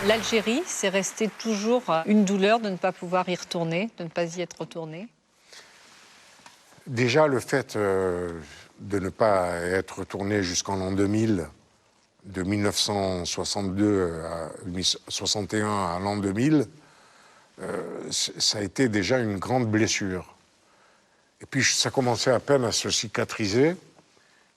L'Algérie, c'est resté toujours une douleur de ne pas pouvoir y retourner, de ne pas y être retourné. Déjà, le fait de ne pas être retourné jusqu'en l'an 2000, de 1962 à 61 à l'an 2000, ça a été déjà une grande blessure. Et puis, ça commençait à peine à se cicatriser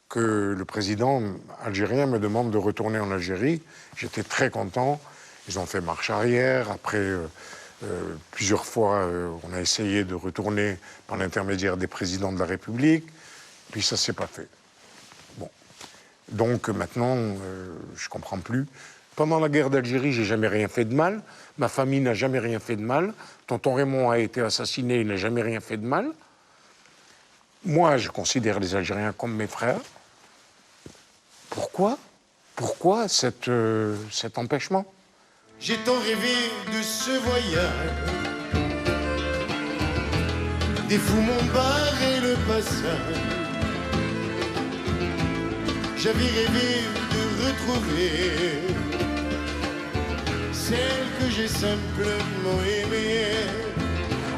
que le président algérien me demande de retourner en Algérie. J'étais très content. Ils ont fait marche arrière. Après, plusieurs fois, on a essayé de retourner par l'intermédiaire des présidents de la République. Puis ça ne s'est pas fait. Bon. Donc maintenant, je ne comprends plus. Pendant la guerre d'Algérie, j'ai jamais rien fait de mal. Ma famille n'a jamais rien fait de mal. Tonton Raymond a été assassiné, il n'a jamais rien fait de mal. Moi, je considère les Algériens comme mes frères. Pourquoi? Pourquoi cet empêchement? J'ai tant rêvé de ce voyage. Des fous m'ont barré le passage. J'avais rêvé de retrouver celle que j'ai simplement aimée.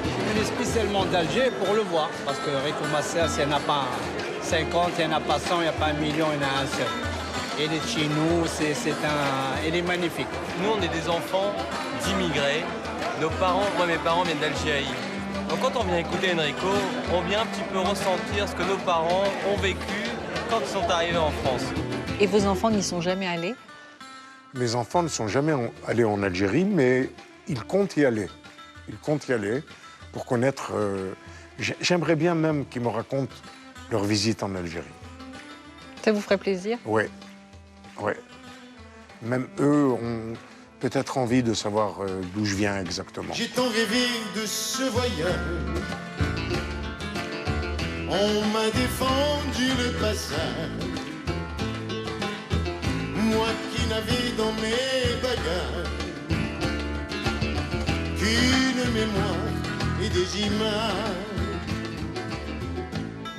Je suis venu spécialement d'Alger pour le voir, parce que Rico Macias, il n'y en a pas 50, il n'y en a pas 100, il n'y a pas 1 million, il y en a un seul. Et il est de chez nous, il est magnifique. Nous, on est des enfants d'immigrés. Nos parents, moi, mes parents viennent d'Algérie. Donc quand on vient écouter Enrico, on vient un petit peu ressentir ce que nos parents ont vécu quand ils sont arrivés en France. Et vos enfants n'y sont jamais allés? Mes enfants ne sont jamais allés en Algérie, mais ils comptent y aller. Ils comptent y aller pour connaître... J'aimerais bien même qu'ils me racontent leur visite en Algérie. Ça vous ferait plaisir? Oui. Ouais. Même eux ont peut-être envie de savoir d'où je viens exactement. J'ai tant rêvé de ce voyage. On m'a défendu le passage. Moi qui n'avais dans mes bagages qu'une mémoire et des images.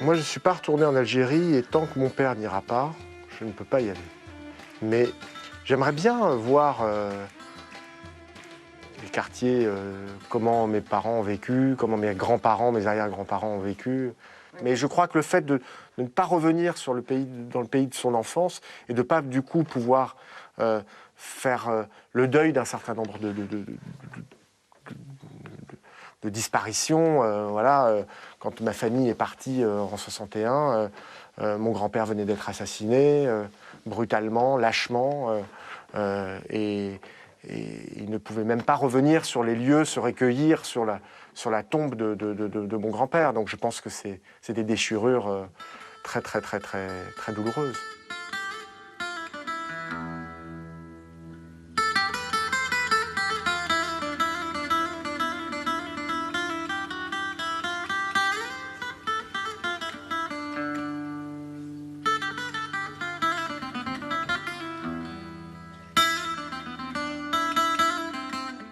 Moi, je ne suis pas retourné en Algérie et tant que mon père n'ira pas, je ne peux pas y aller. Mais j'aimerais bien voir les quartiers, comment mes parents ont vécu, comment mes grands-parents, mes arrière-grands-parents ont vécu. Mais je crois que le fait de ne pas revenir dans le pays de son enfance et de ne pas, du coup, pouvoir faire le deuil d'un certain nombre de disparitions. Voilà, quand ma famille est partie en 61, mon grand-père venait d'être assassiné, brutalement, lâchement, et il ne pouvait même pas revenir sur les lieux, se recueillir sur la tombe de mon grand-père. Donc je pense que c'est des déchirures très, très, très, très, très douloureuses.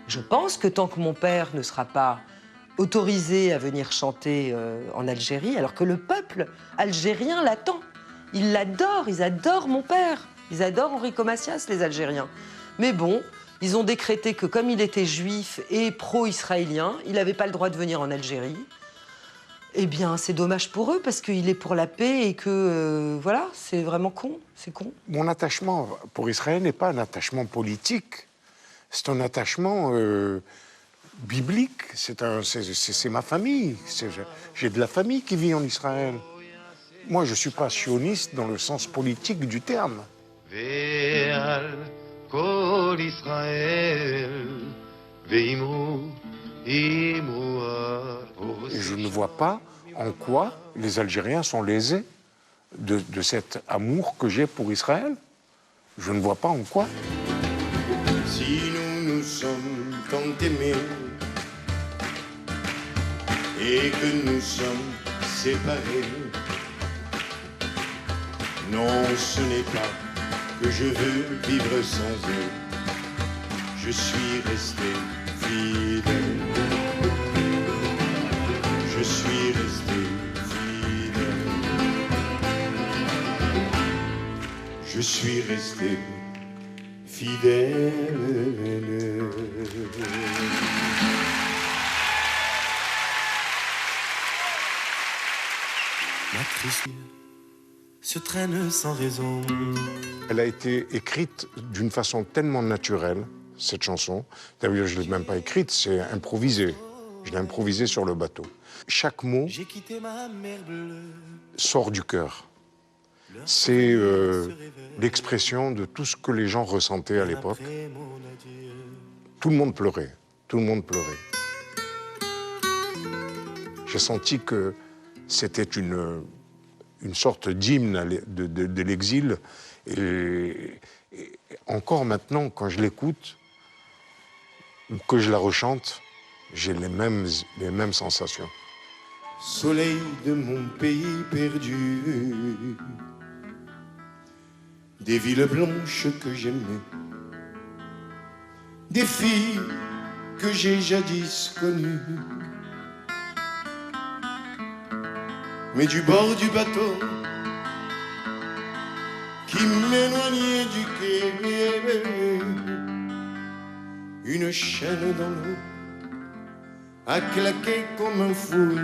Je pense que tant que mon père ne sera pas autorisé à venir chanter en Algérie, alors que le peuple algérien l'attend. Ils l'adorent, ils adorent mon père. Ils adorent Enrico Macias, les Algériens. Mais bon, ils ont décrété que comme il était juif et pro-israélien, il n'avait pas le droit de venir en Algérie. Eh bien, c'est dommage pour eux, parce qu'il est pour la paix et que, voilà, c'est vraiment con, c'est con. Mon attachement pour Israël n'est pas un attachement politique. C'est un attachement biblique, c'est ma famille. J'ai de la famille qui vit en Israël. Moi, je ne suis pas sioniste dans le sens politique du terme. Et je ne vois pas en quoi les Algériens sont lésés de cet amour que j'ai pour Israël. Je ne vois pas en quoi. Si nous nous sommes tant aimés et que nous sommes séparés, non, ce n'est pas que je veux vivre sans eux. Je suis resté fidèle. Je suis resté fidèle. Je je suis resté fidèle. Ma tristesse se traîne sans raison. Elle a été écrite d'une façon tellement naturelle, cette chanson. D'ailleurs, je ne l'ai même pas écrite, c'est improvisé. Je l'ai improvisé sur le bateau. Chaque mot J'ai quitté ma mer bleue. sort du cœur. C'est l'expression de tout ce que les gens ressentaient à l'époque. Après mon adieu. Tout le monde pleurait. Tout le monde pleurait. J'ai senti que c'était une sorte d'hymne de l'exil. Et encore maintenant, quand je l'écoute, ou que je la rechante, j'ai les mêmes sensations. Soleil de mon pays perdu, des villes blanches que j'aimais, des filles que j'ai jadis connues, mais du bord du bateau qui m'éloignait du quai, une chaîne dans l'eau a claqué comme un fouet.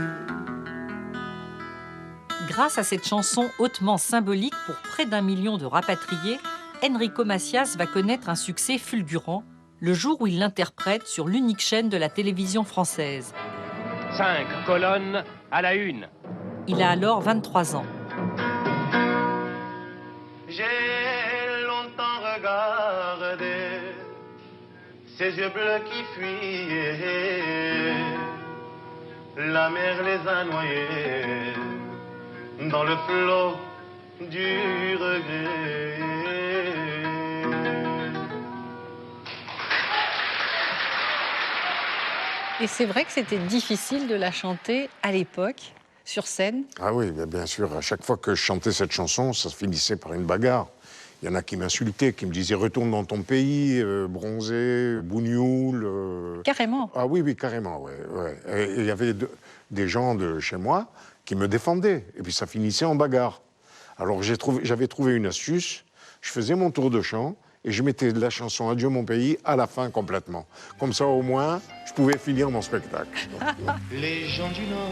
Grâce à cette chanson hautement symbolique pour près d'1 million de rapatriés, Enrico Macias va connaître un succès fulgurant le jour où il l'interprète sur l'unique chaîne de la télévision française. 5 colonnes à la une. Il a alors 23 ans. J'ai longtemps regardé ces yeux bleus qui fuyaient. La mer les a noyés dans le flot du regret. Et c'est vrai que c'était difficile de la chanter à l'époque, sur scène. Ah oui, bien sûr. À chaque fois que je chantais cette chanson, ça se finissait par une bagarre. Il y en a qui m'insultaient, qui me disaient « Retourne dans ton pays, bronzé, bougnoul. Carrément. Ah oui, carrément, ouais. Et il y avait des gens de chez moi qui me défendaient. Et puis ça finissait en bagarre. Alors j'avais trouvé une astuce. Je faisais mon tour de chant et je mettais de la chanson « Adieu mon pays » à la fin complètement. Comme ça, au moins, je pouvais finir mon spectacle. Les gens du Nord